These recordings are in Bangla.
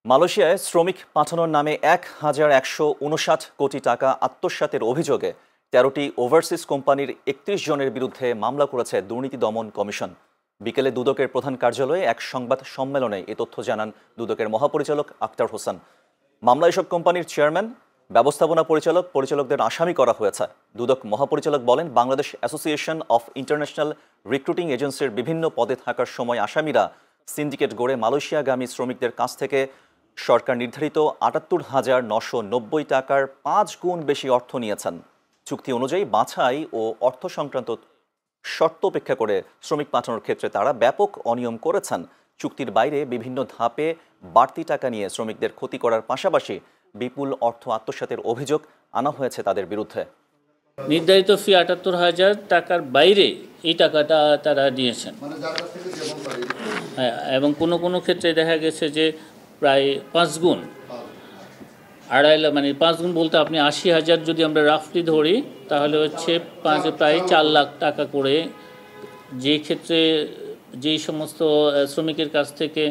মালয়েশিয়ায় শ্রমিক পাঠানোর নামে ১,১৫৯ কোটি টাকা আত্মসাতের অভিযোগে ১৩টি ওভারসিজ কোম্পানির ৩১ জনের বিরুদ্ধে মামলা করেছে দুর্নীতি দমন কমিশন। বিকেলে দুদকের প্রধান কার্যালয়ে এক সংবাদ সম্মেলনে এ তথ্য জানান দুদকের মহাপরিচালক আক্তার হোসেন। মামলায় এসব কোম্পানির চেয়ারম্যান, ব্যবস্থাপনা পরিচালকদের আসামি করা হয়েছে। দুদক মহাপরিচালক বলেন, Bangladesh association of international recruiting এজেন্সির বিভিন্ন পদে থাকার সময় আসামিরা সিন্ডিকেট গড়ে মালয়েশিয়াগামী শ্রমিকদের কাছ থেকে সরকার নির্ধারিত ৭৮,৯৯০ টাকার ৫ গুণ বেশি অর্থ নিয়েছেন। চুক্তি অনুযায়ী বাছাই ও অর্থ সংক্রান্ত শর্ত উপেক্ষা করে শ্রমিক পাঠানোর ক্ষেত্রে তারা ব্যাপক অনিয়ম করেছেন। চুক্তির বাইরে বিভিন্ন ধাপে বাড়তি টাকা নিয়ে শ্রমিকদের ক্ষতি করার পাশাপাশি বিপুল অর্থ আত্মসাতের অভিযোগ আনা হয়েছে তাদের বিরুদ্ধে। নির্ধারিত ফি ৭৮,০০০ টাকার বাইরে এই টাকাটা তারা নিয়েছেন। হ্যাঁ, এবং কোনো কোনো ক্ষেত্রে দেখা গেছে যে প্রায় ৫ গুণ, ২.৫ লাখ, মানে ৫ গুণ বলতে আপনি ৮০,০০০ যদি আমরা রাফলি ধরি তাহলে হচ্ছে প্রায় ৪ লাখ টাকা করে। যে ক্ষেত্রে যেই সমস্ত শ্রমিকের কাছ থেকে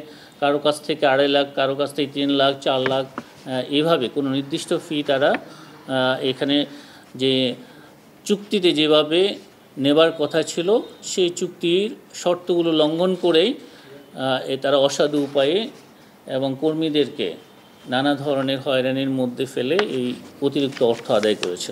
কারো কাছ থেকে ২.৫ লাখ, কারো কাছ থেকে ৩ লাখ, ৪ লাখ, এইভাবে কোনো নির্দিষ্ট ফি তারা এখানে যে চুক্তিতে যেভাবে নেবার কথা ছিল সেই চুক্তির শর্তগুলো লঙ্ঘন করেই তারা অসাধু উপায়ে এবং কর্মীদেরকে নানা ধরনের হয়রানির মধ্যে ফেলে এই অতিরিক্ত অর্থ আদায় করেছে।